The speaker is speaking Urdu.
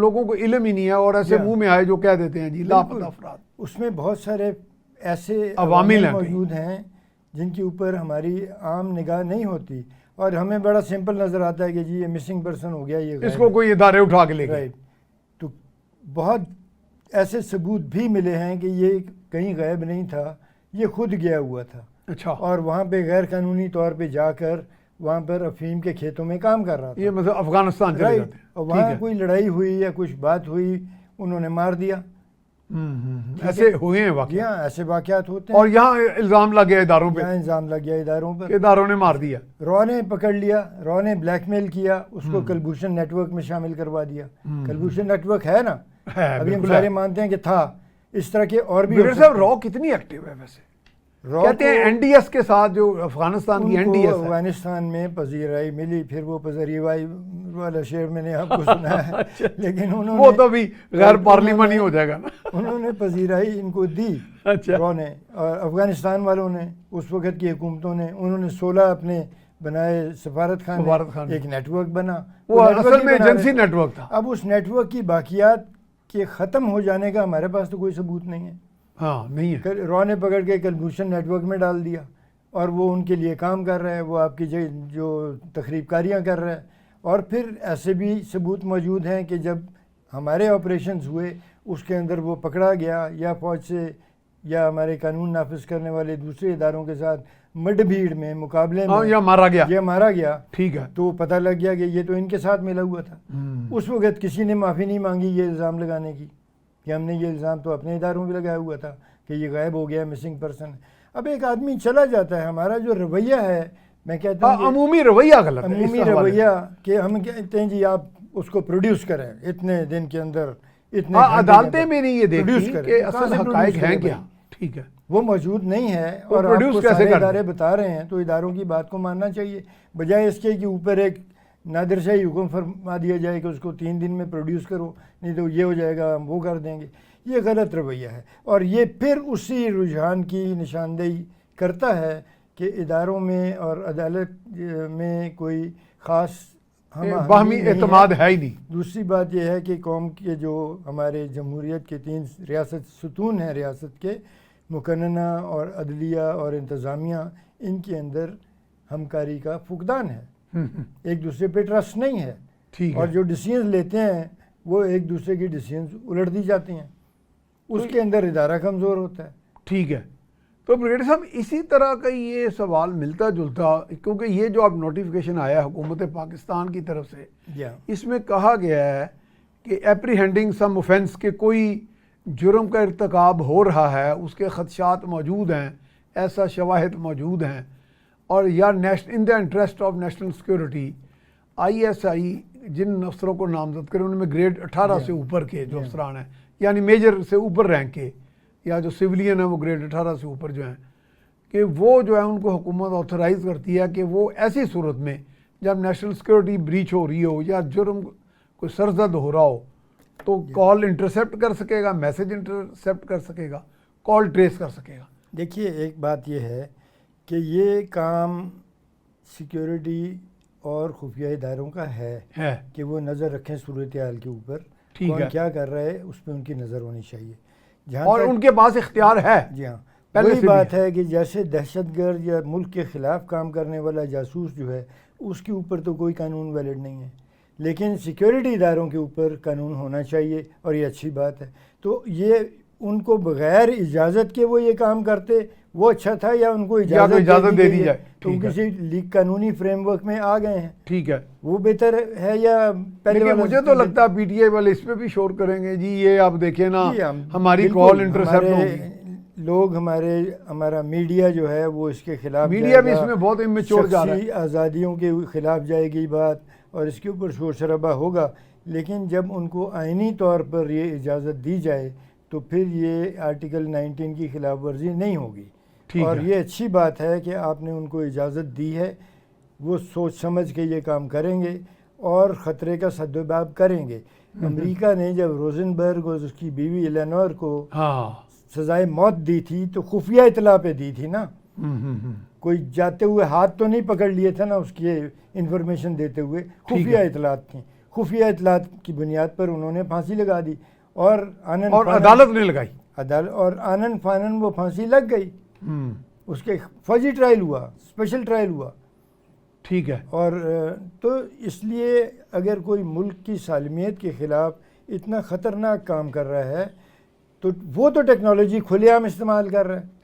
لوگوں کو علم ہی نہیں ہے اور ایسے منہ میں آئے جو کہہ دیتے ہیں جی لاپتہ افراد. اس میں بہت سارے ایسے عوامل موجود ہیں جن کے اوپر ہماری عام نگاہ نہیں ہوتی اور ہمیں بڑا سمپل نظر آتا ہے کہ جی یہ مسنگ پرسن ہو گیا, یہ اس کو کوئی ادارے اٹھا کے لے گئے. تو بہت ایسے ثبوت بھی ملے ہیں کہ یہ کہیں غائب نہیں تھا, یہ خود گیا ہوا تھا. اچھا. اور وہاں پہ غیر قانونی طور پہ جا کر وہاں پر افیم کے کھیتوں میں کام کر رہا تھا. یہ مطلب افغانستان چلے جاتے ہیں. اور وہاں کوئی لڑائی ہوئی یا کچھ بات ہوئی, انہوں نے مار دیا. ایسے ہوئے ہیں واقعات. ہاں ایسے واقعات ہوتے ہیں. اور یہاں الزام لگ گیا اداروں پہ. یہاں الزام لگ گیا اداروں پر, اداروں نے مار دیا. رو نے پکڑ لیا, رو نے بلیک میل کیا, اس کو کلبھوشن نیٹ ورک میں شامل کروا دیا. کلبھوشن نیٹ ورک ہے نا, ابھی ہم سارے مانتے ہیں کہ تھا. اس طرح کے اور بھی. صاحب رو کتنی ایکٹیو ہے ویسے؟ کہتے ہیں این ڈی ایس کے ساتھ, جو افغانستان کی این ڈی ایس افغانستان میں پذیرائی ملی, پھر وہ پذیرائی والا شعر میں نے آپ کو سنا ہے, لیکن انہوں نے وہ تو بھی غیر پارلیمانی ہو جائے گا نا. انہوں نے پذیرائی ان کو دی رو نے, اور افغانستان والوں نے, اس وقت کی حکومتوں نے, انہوں نے 16 اپنے بنائے سفارت خان, ایک نیٹ ورک بنا. وہ اصل میں ایجنسی نیٹ ورک تھا. اب اس نیٹ ورک کی باقیات کے ختم ہو جانے کا ہمارے پاس تو کوئی ثبوت نہیں ہے. ہاں نہیں ہے. رو نے پکڑ کے کلبھوشن نیٹ ورک میں ڈال دیا اور وہ ان کے لیے کام کر رہے ہیں, وہ آپ کی جو تخریب کاریاں کر رہے ہیں. اور پھر ایسے بھی ثبوت موجود ہیں کہ جب ہمارے آپریشنز ہوئے اس کے اندر وہ پکڑا گیا, یا فوج سے یا ہمارے قانون نافذ کرنے والے دوسرے اداروں کے ساتھ مڈ بھیڑ میں مقابلے میں یا مارا گیا. ٹھیک ہے, تو پتہ لگ گیا کہ یہ تو ان کے ساتھ ملا ہوا تھا. اس وقت کسی نے معافی نہیں مانگی یہ الزام لگانے کی کہ ہم نے یہ الزام تو اپنے اداروں پہ لگایا ہوا تھا کہ یہ غائب ہو گیا, مسنگ پرسن. اب ایک آدمی چلا جاتا ہے, ہمارا جو رویہ ہے, میں کہتا ہوں عمومی رویہ غلط ہے. عمومی رویہ کہ ہم کہتے ہیں جی آپ اس کو پروڈیوس کریں اتنے دن کے اندر, اتنے عدالتیں میں نہیں یہ دیکھتی کہ اصل حقائق ہیں کیا. ٹھیک ہے, وہ موجود نہیں ہے اور آپ کو سارے ادارے بتا رہے ہیں, تو اداروں کی بات کو ماننا چاہیے, بجائے اس کے کہ اوپر ایک نادر شاہی حکم فرما دیا جائے کہ اس کو 3 دن میں پروڈیوس کرو, نہیں تو یہ ہو جائے گا, ہم وہ کر دیں گے. یہ غلط رویہ ہے, اور یہ پھر اسی رجحان کی نشاندہی کرتا ہے کہ اداروں میں اور عدالت میں کوئی خاص باہمی اعتماد ہے ہی نہیں. دوسری بات یہ ہے کہ قوم کے جو ہمارے جمہوریت کے 3 ریاست ستون ہیں ریاست کے, مقننہ اور عدلیہ اور انتظامیہ, ان کے اندر ہمکاری کا فقدان ہے. ایک دوسرے پہ ٹرسٹ نہیں ہے, اور جو ڈیسیژنز لیتے ہیں وہ ایک دوسرے کی ڈیسیژنز الٹ دی جاتی ہیں, اس کے اندر ادارہ کمزور ہوتا ہے. ٹھیک ہے, تو بریگیڈیئر صاحب اسی طرح کا یہ سوال ملتا جلتا, کیونکہ یہ جو اب نوٹیفیکیشن آیا ہے حکومت پاکستان کی طرف سے, اس میں کہا گیا ہے کہ ایپریہینڈنگ سم اوفینس, کے کوئی جرم کا ارتکاب ہو رہا ہے, اس کے خدشات موجود ہیں, ایسا شواہد موجود ہیں, اور یا in the interest of national security I S I جن افسروں کو نامزد کرے ان میں گریڈ 18 سے اوپر کے جو افسران ہیں, یعنی میجر سے اوپر رینک کے, یا جو سویلین ہیں وہ گریڈ 18 سے اوپر جو ہیں, کہ وہ جو ہے ان کو حکومت آتھورائز کرتی ہے کہ وہ ایسی صورت میں جب نیشنل سیکورٹی بریچ ہو رہی ہو یا جرم کوئی سرزد ہو رہا ہو تو کال انٹرسیپٹ کر سکے گا, میسج انٹرسیپٹ کر سکے گا, کال ٹریس کر سکے گا. دیکھیے ایک بات یہ ہے کہ یہ کام سیکیورٹی اور خفیہ اداروں کا ہے کہ وہ نظر رکھیں صورتحال کے اوپر, کون کیا کر رہا ہے اس پہ ان کی نظر ہونی چاہیے, اور ان کے پاس اختیار ہے. جی ہاں, وہی بات ہے کہ جیسے دہشت گرد یا ملک کے خلاف کام کرنے والا جاسوس جو ہے اس کے اوپر تو کوئی قانون ویلڈ نہیں ہے, لیکن سیکیورٹی اداروں کے اوپر قانون ہونا چاہیے, اور یہ اچھی بات ہے. تو یہ ان کو بغیر اجازت کے وہ یہ کام کرتے وہ اچھا تھا, یا ان کو اجازت دے دی جائے تو کسی قانونی فریم ورک میں آ گئے ہیں, ٹھیک ہے, وہ بہتر ہے. یا پہلے مجھے تو لگتا ہے پی ٹی آئی والے اس پہ بھی شور کریں گے, جی یہ آپ دیکھیں نا ہماری کال انٹرسیپٹ ہوگی. لوگ ہمارا میڈیا جو ہے وہ اس کے خلاف, میڈیا بھی اس میں بہت امیچور جا رہا ہے, آزادیوں کے خلاف جائے گی بات, اور اس کے اوپر شور شرابہ ہوگا. لیکن جب ان کو آئینی طور پر یہ اجازت دی جائے تو پھر یہ آرٹیکل 19 کی خلاف ورزی نہیں ہوگی. اور یہ اچھی بات ہے کہ آپ نے ان کو اجازت دی ہے, وہ سوچ سمجھ کے یہ کام کریں گے اور خطرے کا سدباب کریں گے. امریکہ نے جب روزنبرگ اور اس کی بیوی ایلینور کو سزائے موت دی تھی تو خفیہ اطلاع پہ دی تھی نا, کوئی جاتے ہوئے ہاتھ تو نہیں پکڑ لیے تھے نا اس کی انفارمیشن دیتے ہوئے, خفیہ اطلاعات تھیں. خفیہ اطلاعات کی بنیاد پر انہوں نے پھانسی لگا دی، اور اور عدالت نے لگائی. اور آنن فانن وہ پھانسی لگ گئی. اس کے فوجی ٹرائل ہوا، اسپیشل ٹرائل ہوا. ٹھیک ہے. اور تو اس لیے اگر کوئی ملک کی سالمیت کے خلاف اتنا خطرناک کام کر رہا ہے تو وہ تو ٹیکنالوجی کھلے عام استعمال کر رہا ہے.